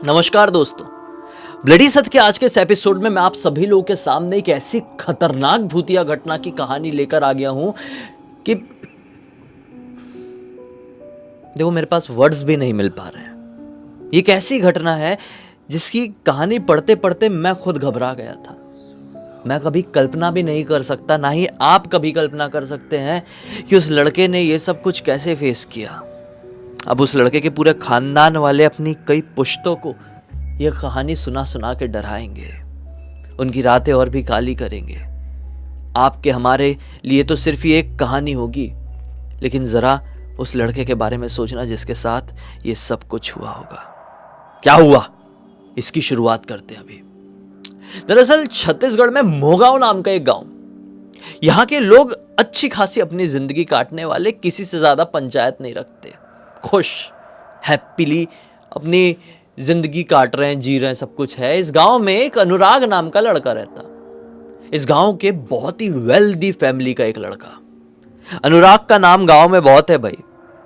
नमस्कार दोस्तों। ब्लडी सत्य के आज के इस एपिसोड में मैं आप सभी लोगों के सामने एक ऐसी खतरनाक भूतिया घटना की कहानी लेकर आ गया हूं कि देखो मेरे पास वर्ड्स भी नहीं मिल पा रहे हैं। ये एक ऐसी घटना है जिसकी कहानी पढ़ते पढ़ते मैं खुद घबरा गया था। मैं कभी कल्पना भी नहीं कर सकता, ना ही आप कभी कल्पना कर सकते हैं कि उस लड़के ने ये सब कुछ कैसे फेस किया। अब उस लड़के के पूरे खानदान वाले अपनी कई पुश्तों को यह कहानी सुना सुना के डराएंगे, उनकी रातें और भी काली करेंगे। आपके हमारे लिए तो सिर्फ ये एक कहानी होगी, लेकिन जरा उस लड़के के बारे में सोचना जिसके साथ ये सब कुछ हुआ होगा। क्या हुआ, इसकी शुरुआत करते हैं अभी। दरअसल छत्तीसगढ़ में मोगांव नाम का एक गांव, यहां के लोग अच्छी खासी अपनी जिंदगी काटने वाले, किसी से ज्यादा पंचायत नहीं रखते, खुश हैप्पीली अपनी जिंदगी काट रहे हैं, जी रहे हैं, सब कुछ है। इस गांव में एक अनुराग नाम का लड़का रहता। इस गांव के बहुत ही वेल्दी फैमिली का एक लड़का। अनुराग का नाम गांव में बहुत है भाई,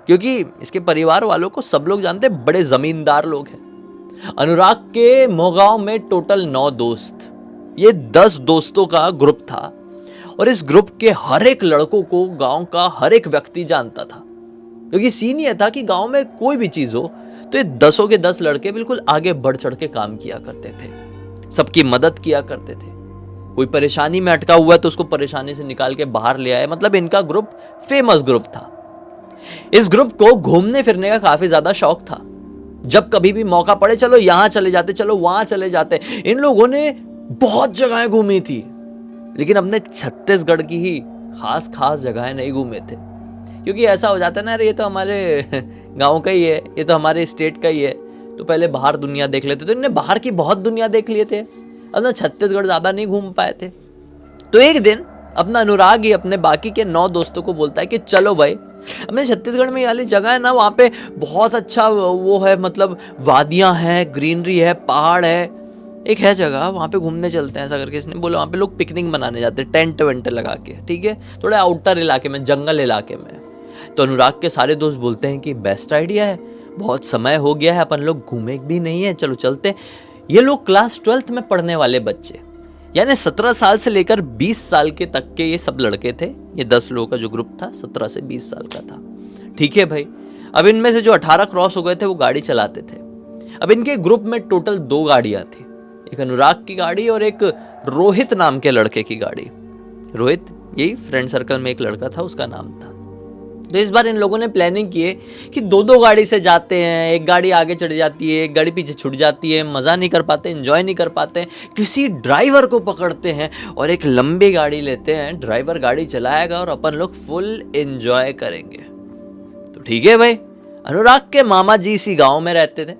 क्योंकि इसके परिवार वालों को सब लोग जानते हैं, बड़े जमींदार लोग हैं। अनुराग के मोगांव में टोटल 9 दोस्त, ये 10 दोस्तों का ग्रुप था और इस ग्रुप के हर एक लड़कों को गांव का हर एक व्यक्ति जानता था। क्योंकि सीन ये था कि गांव में कोई भी चीज हो तो ये 10 के 10 लड़के बिल्कुल आगे बढ़ चढ़ के काम किया करते थे, सबकी मदद किया करते थे। कोई परेशानी में अटका हुआ है तो उसको परेशानी से निकाल के बाहर ले आए। मतलब इनका ग्रुप फेमस ग्रुप था। इस ग्रुप को घूमने फिरने का काफी ज्यादा शौक था। जब कभी भी मौका पड़े, चलो यहां चले जाते, चलो वहां चले जाते। इन लोगों ने बहुत जगहें घूमी थी, लेकिन अपने छत्तीसगढ़ की ही खास खास जगहें नहीं घूमे थे। क्योंकि ऐसा हो जाता है ना, अरे ये तो हमारे गांव का ही है, ये तो हमारे स्टेट का ही है, तो पहले बाहर दुनिया देख लेते। तो इन्हें बाहर की बहुत दुनिया देख लिए थे, अपना छत्तीसगढ़ ज्यादा नहीं घूम पाए थे। तो एक दिन अपना अनुराग ही अपने बाकी के 9 दोस्तों को बोलता है कि चलो भाई, अपने छत्तीसगढ़ में ये वाली जगह है ना, वहाँ पे बहुत अच्छा वो है, मतलब वादियाँ हैं, ग्रीनरी है, पहाड़ है, एक है जगह, वहाँ पे घूमने चलते हैं। ऐसा करके इसने बोला। वहाँ पे लोग पिकनिक मनाने जाते हैं, टेंट वेंट लगा के, ठीक है, थोड़े आउटर इलाके में, जंगल इलाके में। तो अनुराग के सारे दोस्त बोलते हैं कि बेस्ट आइडिया है, बहुत समय हो गया है, अपन लोग घूमे भी नहीं है, चलो चलते हैं। ये लोग क्लास 12th में पढ़ने वाले बच्चे, यानी 17 साल से लेकर 20 साल के तक के ये सब लड़के थे। ये 10 लोगों का जो ग्रुप था 17 से 20 साल का था, ठीक है भाई। अब इनमें से जो 18 क्रॉस हो गए थे वो गाड़ी चलाते थे। अब इनके ग्रुप में टोटल 2 गाड़ियां थी, एक अनुराग की गाड़ी और एक रोहित नाम के लड़के की गाड़ी। रोहित यही फ्रेंड सर्कल में एक लड़का था, उसका नाम था। तो इस बार इन लोगों ने प्लानिंग की है कि 2-2 गाड़ी से जाते हैं, एक गाड़ी आगे चढ़ जाती है, एक गाड़ी पीछे छूट जाती है, मज़ा नहीं कर पाते, एंजॉय नहीं कर पाते। किसी ड्राइवर को पकड़ते हैं और एक लंबी गाड़ी लेते हैं, ड्राइवर गाड़ी चलाएगा और अपन लोग फुल एंजॉय करेंगे। तो ठीक है भाई। अनुराग के मामा जी इसी गाँव में रहते थे।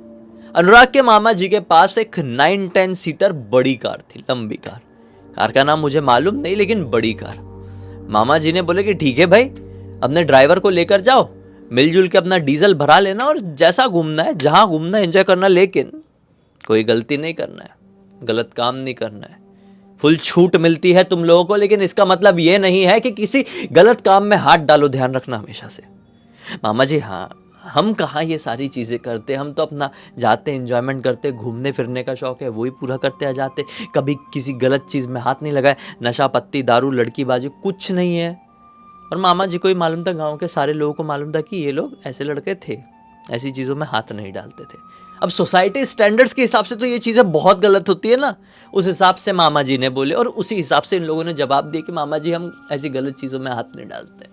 अनुराग के मामा जी के पास एक 9-10 सीटर बड़ी कार थी, लंबी कार। कार का नाम मुझे मालूम नहीं, लेकिन बड़ी कार। मामा जी ने बोले कि ठीक है भाई, अपने ड्राइवर को लेकर जाओ, मिलजुल के अपना डीजल भरा लेना और जैसा घूमना है, जहां घूमना है, एंजॉय करना, लेकिन कोई गलती नहीं करना है, गलत काम नहीं करना है। फुल छूट मिलती है तुम लोगों को, लेकिन इसका मतलब ये नहीं है कि किसी गलत काम में हाथ डालो, ध्यान रखना हमेशा से। मामा जी, हाँ, हम कहाँ ये सारी चीज़ें करते, हम तो अपना जाते, एंजॉयमेंट करते, घूमने फिरने का शौक है वही पूरा करते आ जाते, कभी किसी गलत चीज़ में हाथ नहीं लगाए, नशा पत्ती, दारू, लड़की बाजी कुछ नहीं है। और मामा जी को ही मालूम था, गांव के सारे लोगों को मालूम था कि ये लोग ऐसे लड़के थे, ऐसी चीज़ों में हाथ नहीं डालते थे। अब सोसाइटी स्टैंडर्ड्स के हिसाब से तो ये चीज़ें बहुत गलत होती है ना, उस हिसाब से मामा जी ने बोले और उसी हिसाब से इन लोगों ने जवाब दिया कि मामा जी, हम ऐसी गलत चीज़ों में हाथ नहीं डालते।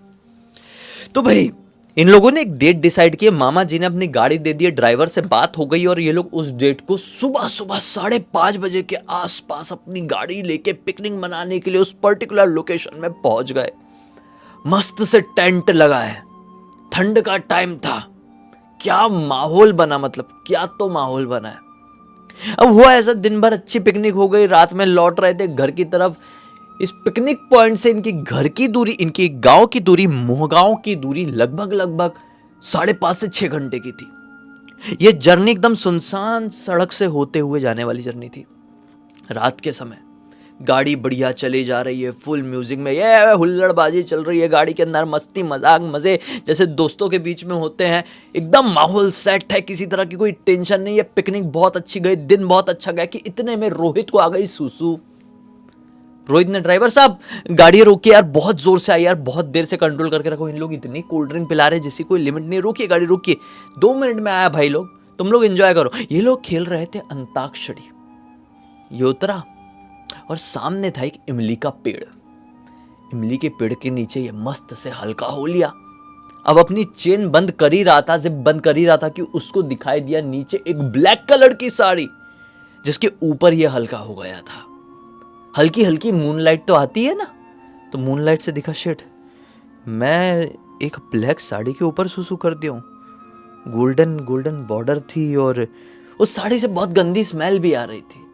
तो भाई इन लोगों ने एक डेट डिसाइड की। मामा जी ने अपनी गाड़ी दे दी, ड्राइवर से बात हो गई और ये लोग उस डेट को सुबह सुबह 5:30 बजे के आसपास अपनी गाड़ी लेके पिकनिक मनाने के लिए उस पर्टिकुलर लोकेशन में पहुंच गए। मस्त से टेंट लगा है, ठंड का टाइम था, क्या माहौल बना, मतलब क्या तो माहौल बना है। अब हुआ ऐसा, दिन भर अच्छी पिकनिक हो गई, रात में लौट रहे थे घर की तरफ। इस पिकनिक पॉइंट से इनकी घर की दूरी, इनकी गांव की दूरी, मोहगांव की दूरी लगभग 5.5 से 6 घंटे की थी। यह जर्नी एकदम सुनसान सड़क से होते हुए जाने वाली जर्नी थी। रात के समय गाड़ी बढ़िया चली जा रही है, फुल म्यूजिक में ये हुल्लड़बाजी चल रही है, गाड़ी के अंदर मस्ती मजाक मजे जैसे दोस्तों के बीच में होते हैं। एकदम माहौल सेट है, किसी तरह की कोई टेंशन नहीं है। पिकनिक बहुत अच्छी गई, दिन बहुत अच्छा गया कि इतने में रोहित को आ गई सूसू। रोहित ने, ड्राइवर साहब गाड़ी रोकिए यार, बहुत जोर से आई यार, बहुत देर से कंट्रोल करके रखो, इन लोग इतनी कोल्ड ड्रिंक पिला रहे जिसकी कोई लिमिट नहीं, रोकिए गाड़ी रोकिए, 2 मिनट में आया भाई लोग, तुम लोग एंजॉय करो। ये लोग खेल रहे थे अंताक्षरी। ये उतरा और सामने था एक इमली का पेड़। इमली के पेड़ के नीचे ये मस्त से हल्का हो लिया। अब अपनी चेन बंद कर ही रहा था, जिप बंद कर ही रहा था कि उसको दिखाई दिया नीचे एक ब्लैक कलर की साड़ी जिसके ऊपर ये हल्का हो गया था। हल्की हल्की मूनलाइट तो आती है ना, तो मूनलाइट से दिखा, शिट मैं एक ब्लैक साड़ी के ऊपर सुसु कर दिया हूँ। गोल्डन गोल्डन बॉर्डर थी और उस साड़ी से बहुत गंदी स्मेल भी आ रही थी।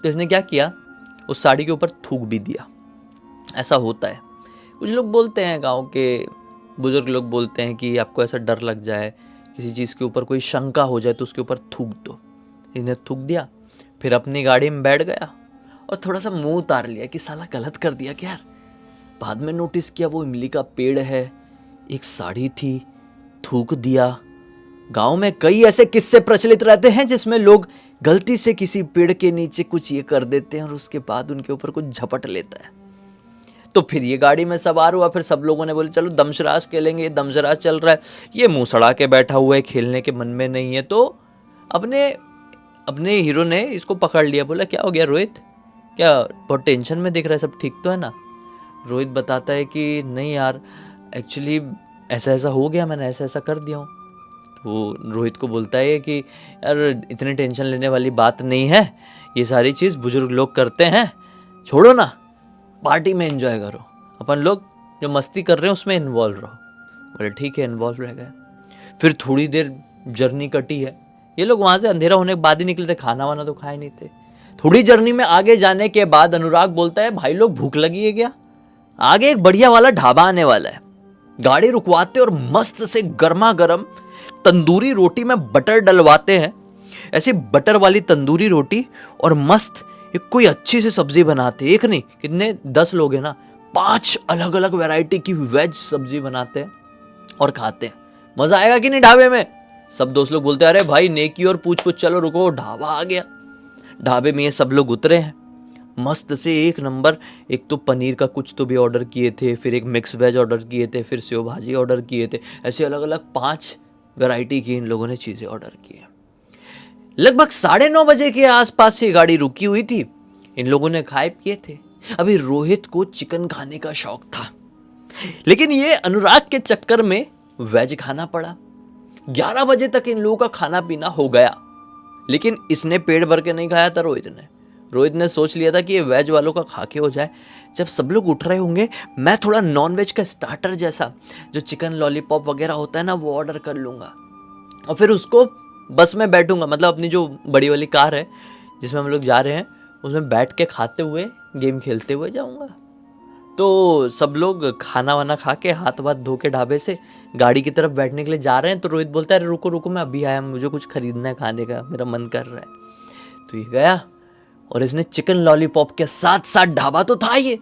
तो इसने क्या किया, उस साड़ी के ऊपर थूक भी दिया। ऐसा होता है, कुछ लोग बोलते हैं, गांव के बुजुर्ग लोग बोलते हैं कि आपको ऐसा डर लग जाए, किसी चीज़ के ऊपर कोई शंका हो जाए तो उसके ऊपर थूक दो। इसने थूक दिया, फिर अपनी गाड़ी में बैठ गया और थोड़ा सा मुंह उतार लिया कि साला गलत कर दिया क्या यार। बाद में नोटिस किया वो इमली का पेड़ है, एक साड़ी थी, थूक दिया। गांव में कई ऐसे किस्से प्रचलित रहते हैं जिसमें लोग गलती से किसी पेड़ के नीचे कुछ ये कर देते हैं और उसके बाद उनके ऊपर कुछ झपट लेता है। तो फिर ये गाड़ी में सवार हुआ, फिर सब लोगों ने बोले चलो दमशराज खेलेंगे, दमशराज चल रहा है, ये मुंह सड़ा के बैठा हुआ है, खेलने के मन में नहीं है। तो अपने हीरो ने इसको पकड़ लिया, बोला क्या हो गया रोहित, क्या बहुत टेंशन में दिख रहा है, सब ठीक तो है ना। रोहित बताता है कि नहीं यार, एक्चुअली ऐसा ऐसा हो गया, मैंने ऐसा ऐसा कर दिया हूँ। वो रोहित को बोलता है कि यार इतनी टेंशन लेने वाली बात नहीं है, ये सारी चीज़ बुजुर्ग लोग करते हैं, छोड़ो ना, पार्टी में एंजॉय करो, अपन लोग जो मस्ती कर रहे हैं उसमें इन्वॉल्व रहो। बोले ठीक है, इन्वॉल्व रह गए। फिर थोड़ी देर जर्नी कटी है, ये लोग वहाँ से अंधेरा होने के बाद ही निकले थे, खाना वाना तो खाए नहीं थे। थोड़ी जर्नी में आगे जाने के बाद अनुराग बोलता है भाई लोग भूख लगी है क्या, आगे एक बढ़िया वाला ढाबा आने वाला है, गाड़ी रुकवाते और मस्त से गर्मा गर्म तंदूरी रोटी में बटर डलवाते हैं, ऐसी बटर वाली तंदूरी रोटी और मस्त एक कोई अच्छी सी सब्जी बनाते हैं। एक नहीं, कितने 10 लोग हैं ना, 5 अलग अलग वैरायटी की वेज सब्जी बनाते हैं और खाते हैं। मजा आएगा कि नहीं ढाबे में। सब दोस्त लोग बोलते हैं अरे भाई नेकी और पूछ पूछ, चलो रुको ढाबा आ गया। ढाबे में ये सब लोग उतरे हैं, मस्त से एक नंबर। एक तो पनीर का कुछ तो भी ऑर्डर किए थे, फिर एक मिक्स वेज ऑर्डर किए थे, फिर सेव भाजी ऑर्डर किए थे, ऐसे अलग अलग 5 वैरायटी की इन लोगों ने चीज़ें ऑर्डर की है। लगभग 9:30 बजे के आसपास से गाड़ी रुकी हुई थी, इन लोगों ने खाए पिए थे। अभी रोहित को चिकन खाने का शौक था, लेकिन ये अनुराग के चक्कर में वेज खाना पड़ा। 11 बजे तक इन लोगों का खाना पीना हो गया, लेकिन इसने पेट भर के नहीं खाया था। रोहित ने सोच लिया था कि ये वेज वालों का खा के हो जाए। जब सब लोग उठ रहे होंगे, मैं थोड़ा नॉन वेज का स्टार्टर जैसा जो चिकन लॉलीपॉप वगैरह होता है ना, वो ऑर्डर कर लूँगा और फिर उसको बस में बैठूंगा, मतलब अपनी जो बड़ी वाली कार है जिसमें हम लोग जा रहे हैं उसमें बैठ के खाते हुए गेम खेलते हुए जाऊंगा। तो सब लोग खाना वाना खा के हाथ वाथ धो के ढाबे से गाड़ी की तरफ बैठने के लिए जा रहे हैं। तो रोहित बोलता है अरे रुको रुको, मैं अभी आया, मुझे कुछ खरीदना है खाने का, मेरा मन कर रहा है। तो ये गया और इसने चिकन लॉलीपॉप के साथ साथ, ढाबा तो था ये,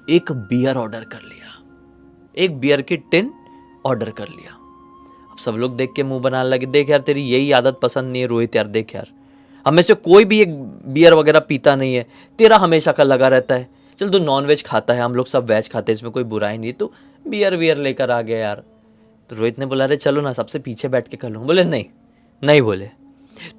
एक बियर ऑर्डर कर लिया, एक बियर की टिन ऑर्डर कर लिया। अब सब लोग देख के मुंह बनाने लगे, देख यार तेरी यही आदत पसंद नहीं है रोहित यार, देख यार हमें से कोई भी एक बियर वगैरह पीता नहीं है, तेरा हमेशा का लगा रहता है। चल तू नॉन वेज खाता है, हम लोग सब वेज खाते हैं, इसमें कोई बुराई नहीं, तो बियर वियर लेकर आ गया यार। तो रोहित ने बोला अरे चलो ना सबसे पीछे बैठ के कर लूँगा। बोले नहीं नहीं, बोले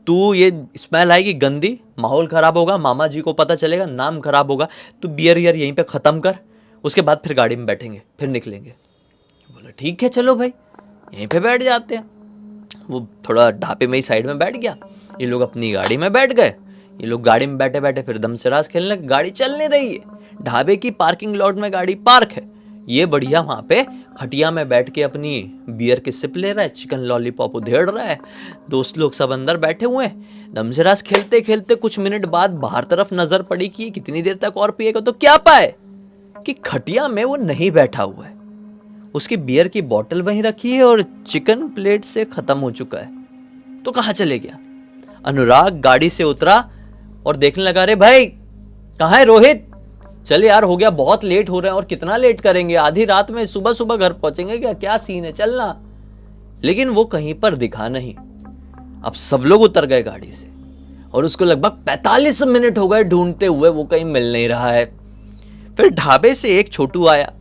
तू ये स्मेल आएगी गंदी, माहौल खराब होगा, मामा जी को पता चलेगा, नाम खराब होगा, तू बियर वियर यहीं पे ख़त्म कर, उसके बाद फिर गाड़ी में बैठेंगे, फिर निकलेंगे। बोला ठीक है चलो भाई यहीं पे बैठ जाते हैं। वो थोड़ा ढाबे में ही साइड में बैठ गया, ये लोग अपनी गाड़ी में बैठ गए। ये लोग गाड़ी में बैठे बैठे फिर दमशराज खेलने, गाड़ी चल नहीं रही है, ढाबे की पार्किंग लॉट में गाड़ी पार्क है। ये बढ़िया वहाँ पे खटिया में बैठ के अपनी बियर की सिप ले रहा है, चिकन लॉलीपॉप उधेड़ रहा है, दोस्त लोग सब अंदर बैठे हुए हैं। दमशराज खेलते खेलते कुछ मिनट बाद बाहर तरफ नजर पड़ी कि कितनी देर तक और पिएगा, तो क्या पाए कि खटिया में वो नहीं बैठा हुआ है, उसकी बियर की बोतल वहीं रखी है और चिकन प्लेट से खत्म हो चुका है। तो कहाँ चले गया? अनुराग गाड़ी से उतरा और देखने लगा, रे भाई कहाँ है रोहित, चल यार हो गया, बहुत लेट हो रहे हैं, और कितना लेट करेंगे, आधी रात में सुबह सुबह घर पहुंचेंगे क्या, क्या सीन है, चलना। लेकिन वो कहीं पर दिखा नहीं। अब सब लोग उतर गए गाड़ी से और उसको लगभग 45 मिनट हो गए ढूंढते हुए, वो कहीं मिल नहीं रहा है। फिर ढाबे से एक छोटू आया,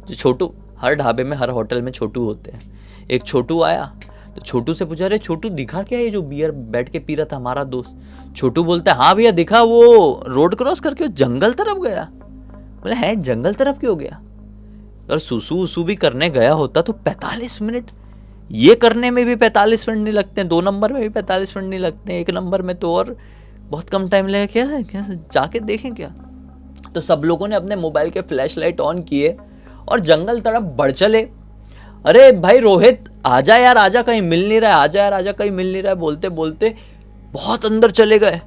जो छोटू हर ढाबे में हर होटल में छोटू होते हैं। एक छोटू आया तो छोटू से पूछा, अरे छोटू दिखा क्या ये जो बियर बैठ के पी रहा था हमारा दोस्त। छोटू बोलता है, हाँ भैया दिखा, वो रोड क्रॉस करके जंगल तरफ गया। बोले है जंगल तरफ क्यों गया? अगर सुसु उसू भी करने गया होता तो 45 मिनट, ये करने में भी 45 मिनट नहीं लगते हैं, 2 नंबर में भी 45 मिनट नहीं लगते हैं, 1 नंबर में तो और बहुत कम टाइम लगेगा। क्या है, क्या जाके देखें क्या? तो सब लोगों ने अपने मोबाइल के फ्लैश लाइट ऑन किए और जंगल तरफ बढ़ चले। अरे भाई रोहित आजा यार, आजा, कहीं मिल नहीं रहा है, आजा यार, आजा, कहीं मिल नहीं रहा है, बोलते बोलते बहुत अंदर चले गए।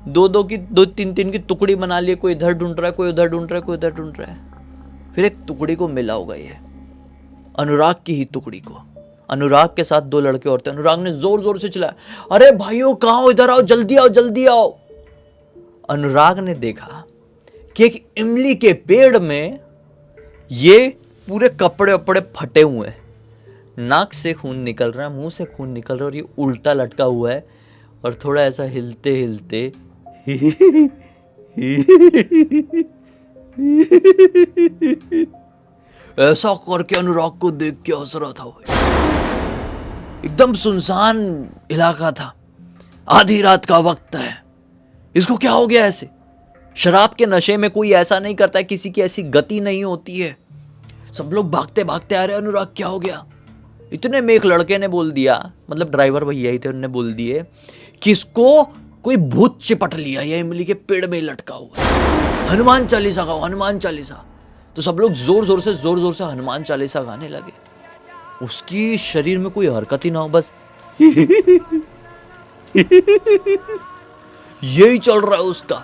दो तीन की टुकड़ी बना लिए, कोई इधर ढूंढ रहा है, कोई उधर ढूंढ रहा है, कोई उधर ढूंढ रहा है। फिर एक टुकड़ी को मिला होगा, ये अनुराग की ही टुकड़ी को। अनुराग के साथ 2 लड़के और थे। अनुराग ने जोर जोर से चिल्लाया, अरे भाइयों कहाँ हो, इधर आओ, जल्दी आओ, जल्दी आओ। अनुराग ने देखा कि एक इमली के पेड़ में ये पूरे कपड़े वपड़े फटे हुए हैं, नाक से खून निकल रहा है, मुंह से खून निकल रहा है, और ये उल्टा लटका हुआ है और थोड़ा ऐसा हिलते हिलते ऐसा करके अनुराग को देख के हंस रहा था भाई। एकदम सुनसान इलाका था, आधी रात का वक्त है, इसको क्या हो गया ऐसे? शराब के नशे में कोई ऐसा नहीं करता है, किसी की ऐसी गति नहीं होती है। सब लोग भागते भागते आ रहे, अनुराग क्या हो गया? इतने में एक लड़के ने बोल दिया, मतलब ड्राइवर भैया ही थे, उन्होंने बोल दिए कि इसको कोई भूत चिपट लिया, ये इमली के पेड़ में लटका हुआ है, हनुमान चालीसा गाओ, हनुमान चालीसा। तो सब लोग जोर जोर से हनुमान चालीसा गाने लगे। उसकी शरीर में कोई हरकत ही ना हो, बस यही चल रहा है उसका।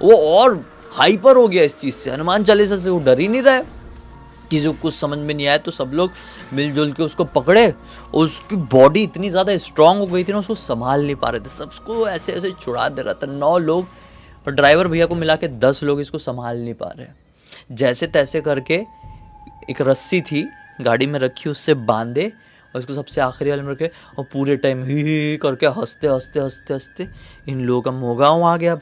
वो और हाइपर हो गया इस चीज से, हनुमान चालीसा से वो डर ही नहीं रहा है। किसी को कुछ समझ में नहीं आया तो सब लोग मिलजुल के उसको पकड़े। उसकी बॉडी इतनी ज़्यादा स्ट्रांग हो गई थी ना, उसको संभाल नहीं पा रहे थे, सबको ऐसे ऐसे छुड़ा दे रहा था। 9 लोग और ड्राइवर भैया को मिला के 10 लोग इसको संभाल नहीं पा रहे। जैसे तैसे करके एक रस्सी थी गाड़ी में रखी, उससे बांधे और उसको सबसे आखिरी वाले में रखे, और पूरे टाइम ही करके हंसते हंसते हंसते हंसते इन लोगों का मोहगांव आ गया।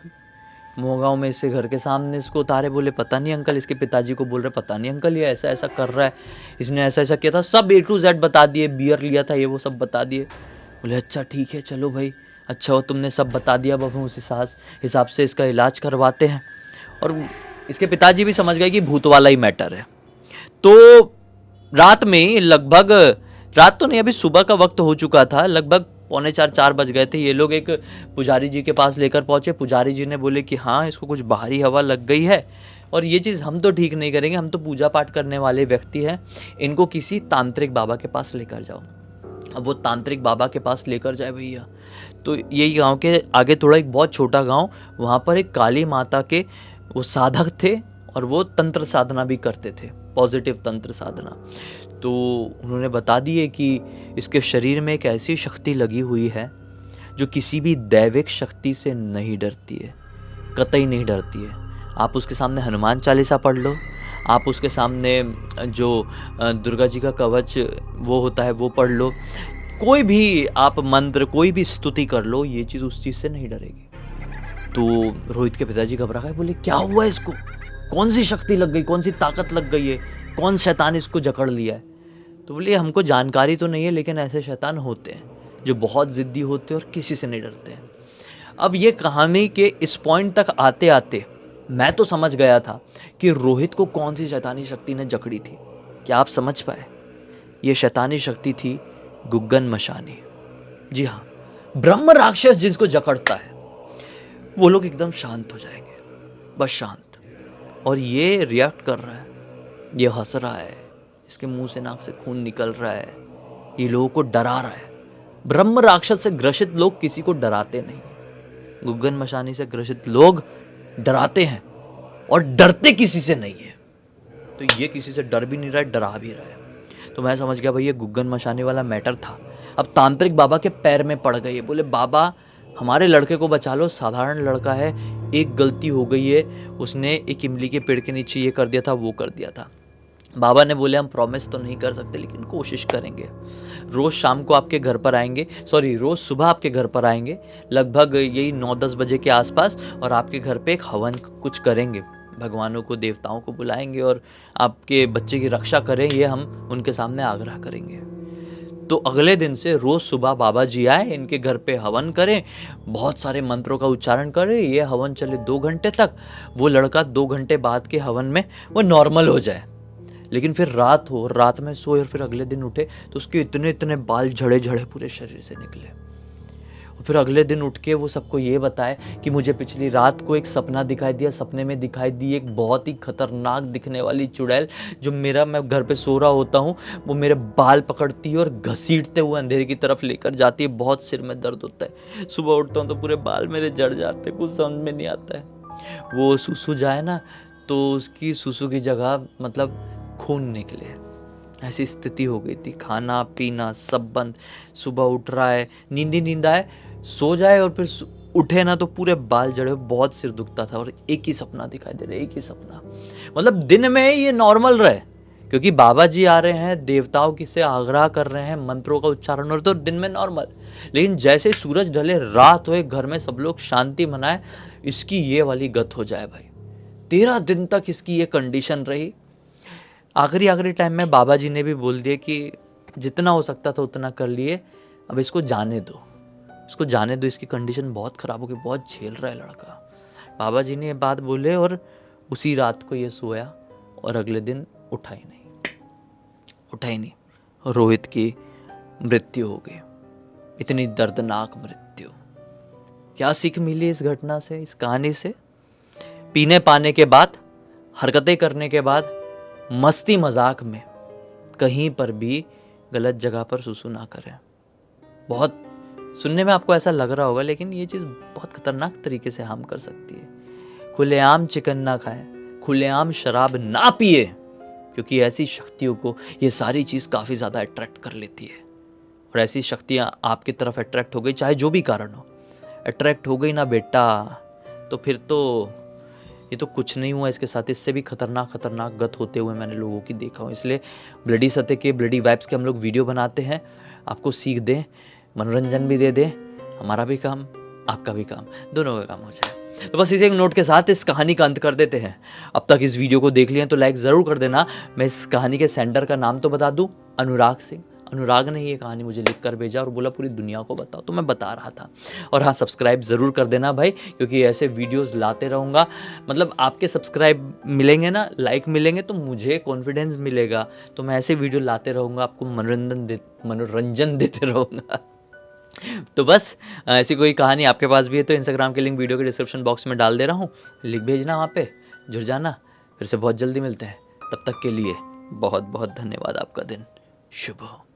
मोहगांव में इससे घर के सामने इसको उतारे, बोले पता नहीं अंकल, इसके पिताजी को बोल रहे पता नहीं अंकल ये ऐसा ऐसा कर रहा है, इसने ऐसा ऐसा किया था, सब A to Z बता दिए, बियर लिया था ये वो सब बता दिए। बोले अच्छा ठीक है चलो भाई, अच्छा हो तुमने सब बता दिया, अब हम उस हिसाब से इसका इलाज करवाते हैं। और इसके पिताजी भी समझ गए कि भूत वाला ही मैटर है। तो रात में लगभग, रात तो नहीं अभी सुबह का वक्त हो चुका था, लगभग 3:45-4 बज गए थे। ये लोग एक पुजारी जी के पास लेकर पहुंचे। पुजारी जी ने बोले कि हाँ इसको कुछ बाहरी हवा लग गई है और ये चीज़ हम तो ठीक नहीं करेंगे, हम तो पूजा पाठ करने वाले व्यक्ति हैं, इनको किसी तांत्रिक बाबा के पास लेकर जाओ। अब वो तांत्रिक बाबा के पास लेकर जाए भैया, तो यही गांव के आगे थोड़ा एक बहुत छोटा गांव, वहाँ पर एक काली माता के वो साधक थे और वो तंत्र साधना भी करते थे, पॉजिटिव तंत्र साधना। तो उन्होंने बता दिए कि इसके शरीर में एक ऐसी शक्ति लगी हुई है जो किसी भी दैविक शक्ति से नहीं डरती है, कतई नहीं डरती है। आप उसके सामने हनुमान चालीसा पढ़ लो, आप उसके सामने जो दुर्गा जी का कवच वो होता है वो पढ़ लो, कोई भी आप मंत्र कोई भी स्तुति कर लो, ये चीज़ उस चीज़ से नहीं डरेगी। तो रोहित के पिताजी घबरा गए, बोले क्या हुआ इसको, कौन सी शक्ति लग गई, कौन सी ताकत लग गई है, कौन शैतान इसको जकड़ लिया है? तो बोले हमको जानकारी तो नहीं है, लेकिन ऐसे शैतान होते हैं जो बहुत ज़िद्दी होते हैं और किसी से नहीं डरते हैं। अब ये कहानी के इस पॉइंट तक आते आते मैं तो समझ गया था कि रोहित को कौन सी शैतानी शक्ति ने जकड़ी थी। क्या आप समझ पाए? ये शैतानी शक्ति थी गुग्गन मशानी। जी हाँ, ब्रह्म राक्षस जिसको जकड़ता है वो लोग एकदम शांत हो जाएंगे, बस शांत। और ये रिएक्ट कर रहा है, ये हंस रहा है, इसके मुंह से नाक से खून निकल रहा है, ये लोगों को डरा रहा है। ब्रह्म राक्षस से ग्रसित लोग किसी को डराते नहीं, गुग्गन मशानी से ग्रसित लोग डराते हैं और डरते किसी से नहीं है। तो ये किसी से डर भी नहीं रहा है, डरा भी रहा है। तो मैं समझ गया भाई ये गुग्गन मशानी वाला मैटर था। अब तांत्रिक बाबा के पैर में पड़ गए, बोले बाबा हमारे लड़के को बचा लो, साधारण लड़का है, एक गलती हो गई है, उसने एक इमली के पेड़ के नीचे ये कर दिया था, वो कर दिया था। बाबा ने बोले हम प्रॉमिस तो नहीं कर सकते लेकिन कोशिश करेंगे। रोज़ शाम को आपके घर पर आएंगे, रोज़ सुबह आपके घर पर आएंगे लगभग यही 9-10 बजे के आसपास, और आपके घर पे एक हवन कुछ करेंगे, भगवानों को देवताओं को बुलाएंगे और आपके बच्चे की रक्षा करें, ये हम उनके सामने आग्रह करेंगे। तो अगले दिन से रोज़ सुबह बाबा जी आए, इनके घर पे हवन करें, बहुत सारे मंत्रों का उच्चारण करें, ये हवन चले 2 घंटे तक, वो लड़का 2 घंटे बाद के हवन में वो नॉर्मल हो जाए। लेकिन फिर रात में सोए और फिर अगले दिन उठे तो उसके इतने इतने बाल झड़े झड़े पूरे शरीर से निकले। और फिर अगले दिन उठ के वो सबको ये बताए कि मुझे पिछली रात को एक सपना दिखाई दिया, सपने में दिखाई दी एक बहुत ही खतरनाक दिखने वाली चुड़ैल, जो मैं घर पे सो रहा होता हूँ, वो मेरे बाल पकड़ती है और घसीटते हुए अंधेरे की तरफ लेकर जाती है, बहुत सिर में दर्द होता है, सुबह उठता हूँ तो पूरे बाल मेरे झड़ जाते हैं, कुछ समझ में नहीं आता है। वो सुसु जाए ना तो उसकी सुसु की जगह मतलब खून निकले, ऐसी स्थिति हो गई थी। खाना पीना सब बंद, सुबह उठ रहा है, नींद आए, सो जाए और फिर उठे ना तो पूरे बाल जड़े, बहुत सिर दुखता था और एक ही सपना दिखाई दे रहा है, एक ही सपना। मतलब दिन में ये नॉर्मल रहे क्योंकि बाबा जी आ रहे हैं, देवताओं की से आग्रह कर रहे हैं, मंत्रों का उच्चारण, और तो दिन में नॉर्मल। लेकिन जैसे सूरज ढले, रात होए, घर में सब लोग शांति मनाए, इसकी ये वाली गत हो जाए भाई। 13 दिन तक इसकी ये कंडीशन रही। आखिरी टाइम में बाबा जी ने भी बोल दिया कि जितना हो सकता था उतना कर लिए, अब इसको जाने दो, इसकी कंडीशन बहुत ख़राब हो गई, बहुत झेल रहा है लड़का। बाबा जी ने ये बात बोले और उसी रात को ये सोया और अगले दिन उठा ही नहीं। रोहित की मृत्यु हो गई, इतनी दर्दनाक मृत्यु। क्या सीख मिली इस घटना से, इस कहानी से? पीने पाने के बाद, हरकतें करने के बाद, मस्ती मजाक में कहीं पर भी गलत जगह पर सुसु ना करें। बहुत सुनने में आपको ऐसा लग रहा होगा लेकिन ये चीज़ बहुत खतरनाक तरीके से हार्म कर सकती है। खुलेआम चिकन ना खाएं, खुलेआम शराब ना पिए, क्योंकि ऐसी शक्तियों को ये सारी चीज़ काफ़ी ज़्यादा अट्रैक्ट कर लेती है। और ऐसी शक्तियाँ आपकी तरफ अट्रैक्ट हो गई, चाहे जो भी कारण हो, अट्रैक्ट हो गई ना बेटा, तो फिर तो ये तो कुछ नहीं हुआ इसके साथ, इससे भी खतरनाक गत होते हुए मैंने लोगों की देखा हूँ। इसलिए ब्लडी सत्य के, ब्लडी वाइब्स के हम लोग वीडियो बनाते हैं, आपको सीख दें, मनोरंजन भी दे दें, हमारा भी काम, आपका भी काम, दोनों का काम हो जाए। तो बस इसी एक नोट के साथ इस कहानी का अंत कर देते हैं। अब तक इस वीडियो को देख लिया तो लाइक ज़रूर कर देना। मैं इस कहानी के सेंडर का नाम तो बता दूँ, अनुराग सिंह। अनुराग ने ये कहानी मुझे लिख कर भेजा और बोला पूरी दुनिया को बताओ, तो मैं बता रहा था। और हाँ, सब्सक्राइब ज़रूर कर देना भाई, क्योंकि ऐसे वीडियोस लाते रहूँगा। मतलब आपके सब्सक्राइब मिलेंगे ना, लाइक मिलेंगे, तो मुझे कॉन्फिडेंस मिलेगा, तो मैं ऐसे वीडियो लाते रहूँगा, आपको मनोरंजन देते रहूँगा। तो बस ऐसी कोई कहानी आपके पास भी है तो इंस्टाग्राम के लिंक वीडियो के डिस्क्रिप्शन बॉक्स में डाल दे रहा हूँ, लिख भेजना, वहाँ पे जुड़ जाना। फिर से बहुत जल्दी मिलते हैं, तब तक के लिए बहुत बहुत धन्यवाद। आपका दिन शुभ हो।